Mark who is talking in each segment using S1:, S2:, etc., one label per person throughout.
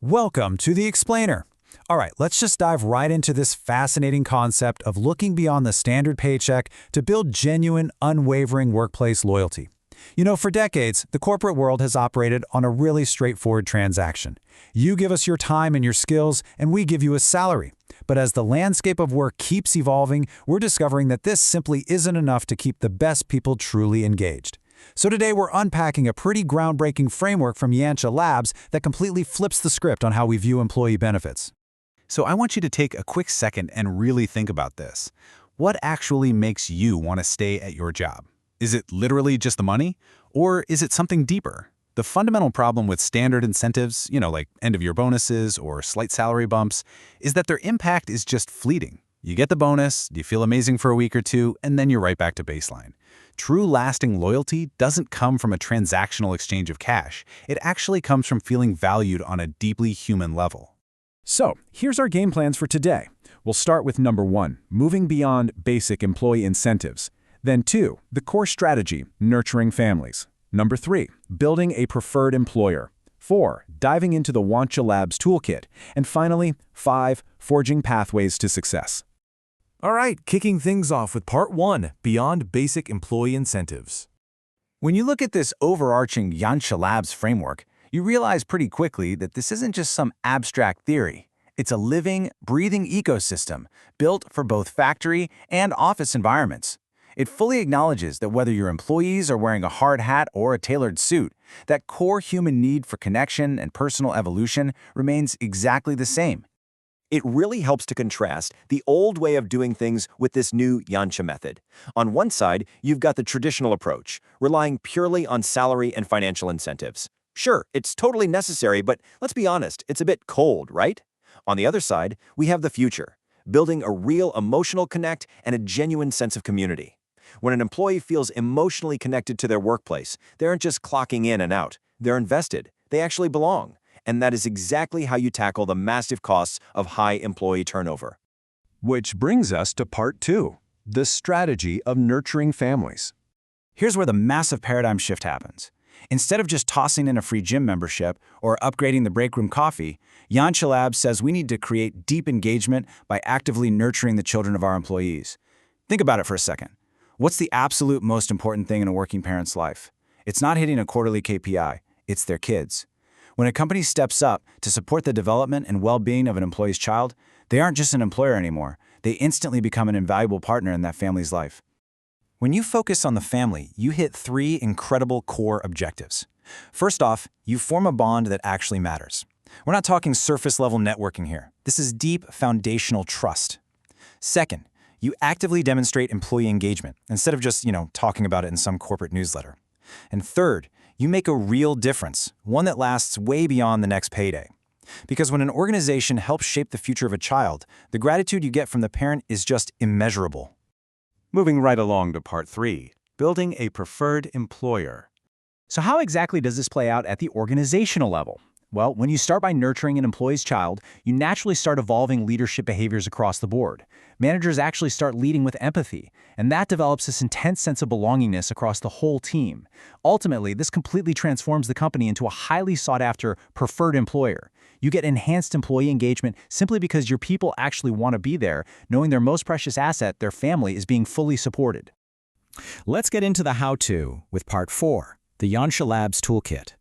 S1: Welcome to The Explainer. All right, let's just dive right into this fascinating concept of looking beyond the standard paycheck to build genuine, unwavering workplace loyalty. You know, for decades, the corporate world has operated on a really straightforward transaction. You give us your time and your skills, and we give you a salary. But as the landscape of work keeps evolving, we're discovering that this simply isn't enough to keep the best people truly engaged. So today we're unpacking a pretty groundbreaking framework from Yancha Labs that completely flips the script on how we view employee benefits.
S2: So I want you to take a quick second and really think about this. What actually makes you want to stay at your job? Is it literally just the money? Or is it something deeper? The fundamental problem with standard incentives, like end-of-year bonuses or slight salary bumps, is that their impact is just fleeting. You get the bonus, you feel amazing for a week or two, and then you're right back to baseline. True lasting loyalty doesn't come from a transactional exchange of cash. It actually comes from feeling valued on a deeply human level.
S3: So, here's our game plans for today. We'll start with number 1, moving beyond basic employee incentives. Then 2, the core strategy, nurturing families. Number 3, building a preferred employer. 4, diving into the Yancha Labs toolkit. And finally, 5, forging pathways to success.
S4: All right, kicking things off with part 1, beyond basic employee incentives.
S2: When you look at this overarching Yancha Labs framework, you realize pretty quickly that this isn't just some abstract theory. It's a living, breathing ecosystem built for both factory and office environments. It fully acknowledges that whether your employees are wearing a hard hat or a tailored suit, that core human need for connection and personal evolution remains exactly the same.
S5: It really helps to contrast the old way of doing things with this new Yancha method. On one side, you've got the traditional approach, relying purely on salary and financial incentives. Sure, it's totally necessary, but let's be honest, it's a bit cold, right? On the other side, we have the future, building a real emotional connect and a genuine sense of community. When an employee feels emotionally connected to their workplace, they aren't just clocking in and out. They're invested. They actually belong. And that is exactly how you tackle the massive costs of high employee turnover.
S3: Which brings us to part 2, the strategy of nurturing families.
S2: Here's where the massive paradigm shift happens. Instead of just tossing in a free gym membership or upgrading the break room coffee, Yancha Labs says we need to create deep engagement by actively nurturing the children of our employees. Think about it for a second. What's the absolute most important thing in a working parent's life? It's not hitting a quarterly KPI, it's their kids. When a company steps up to support the development and well-being of an employee's child, they aren't just an employer anymore. They instantly become an invaluable partner in that family's life. When you focus on the family, you hit 3 incredible core objectives. First off, you form a bond that actually matters. We're not talking surface-level networking here. This is deep, foundational trust. Second, you actively demonstrate employee engagement instead of just, talking about it in some corporate newsletter. And third, you make a real difference, one that lasts way beyond the next payday. Because when an organization helps shape the future of a child, the gratitude you get from the parent is just immeasurable.
S4: Moving right along to part 3, building a preferred employer.
S3: So how exactly does this play out at the organizational level? Well, when you start by nurturing an employee's child, you naturally start evolving leadership behaviors across the board. Managers actually start leading with empathy, and that develops this intense sense of belongingness across the whole team. Ultimately, this completely transforms the company into a highly sought-after, preferred employer. You get enhanced employee engagement simply because your people actually want to be there, knowing their most precious asset, their family, is being fully supported.
S1: Let's get into the how-to with part 4, the Yancha Labs toolkit.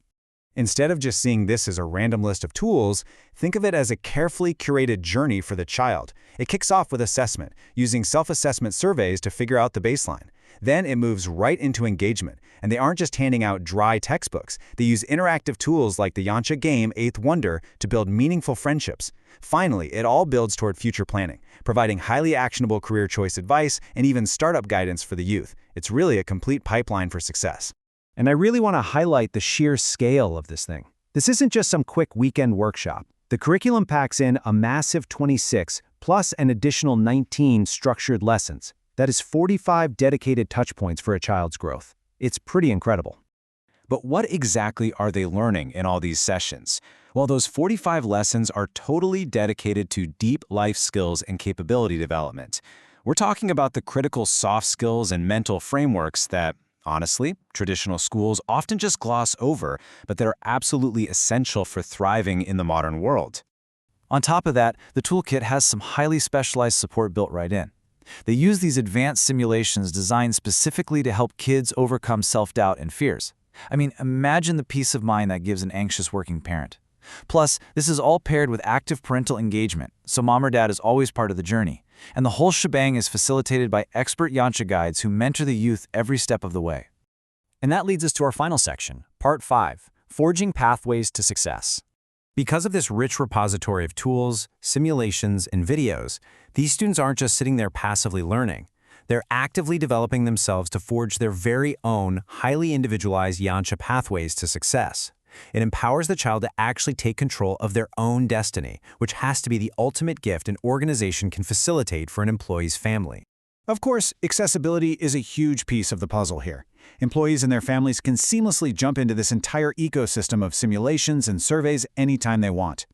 S1: Instead of just seeing this as a random list of tools, think of it as a carefully curated journey for the child. It kicks off with assessment, using self-assessment surveys to figure out the baseline. Then it moves right into engagement, and they aren't just handing out dry textbooks. They use interactive tools like the Yancha game Eighth Wonder to build meaningful friendships. Finally, it all builds toward future planning, providing highly actionable career choice advice and even startup guidance for the youth. It's really a complete pipeline for success.
S3: And I really want to highlight the sheer scale of this thing. This isn't just some quick weekend workshop. The curriculum packs in a massive 26 plus an additional 19 structured lessons. That is 45 dedicated touchpoints for a child's growth. It's pretty incredible.
S2: But what exactly are they learning in all these sessions? Well, those 45 lessons are totally dedicated to deep life skills and capability development. We're talking about the critical soft skills and mental frameworks that,
S3: honestly, traditional schools often just gloss over, but that are absolutely essential for thriving in the modern world. On top of that, the toolkit has some highly specialized support built right in. They use these advanced simulations designed specifically to help kids overcome self-doubt and fears. I mean, imagine the peace of mind that gives an anxious working parent. Plus, this is all paired with active parental engagement, so mom or dad is always part of the journey. And the whole shebang is facilitated by expert Yancha guides who mentor the youth every step of the way.
S1: And that leads us to our final section, Part 5, Forging Pathways to Success. Because of this rich repository of tools, simulations, and videos, these students aren't just sitting there passively learning. They're actively developing themselves to forge their very own, highly individualized Yancha pathways to success. It empowers the child to actually take control of their own destiny, which has to be the ultimate gift an organization can facilitate for an employee's family.
S3: Of course, accessibility is a huge piece of the puzzle here. Employees and their families can seamlessly jump into this entire ecosystem of simulations and surveys anytime they want.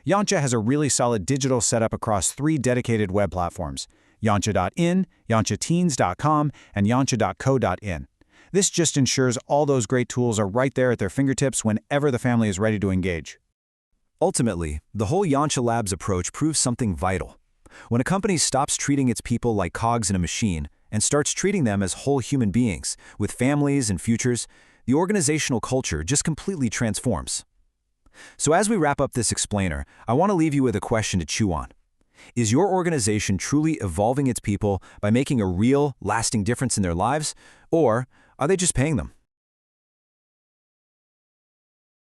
S3: Yancha has a really solid digital setup across 3 dedicated web platforms: yancha.in, yanchateens.com, and yancha.co.in. This just ensures all those great tools are right there at their fingertips whenever the family is ready to engage.
S2: Ultimately, the whole Yancha Labs approach proves something vital. When a company stops treating its people like cogs in a machine and starts treating them as whole human beings, with families and futures, the organizational culture just completely transforms. So as we wrap up this explainer, I want to leave you with a question to chew on. Is your organization truly evolving its people by making a real, lasting difference in their lives, or are they just paying them?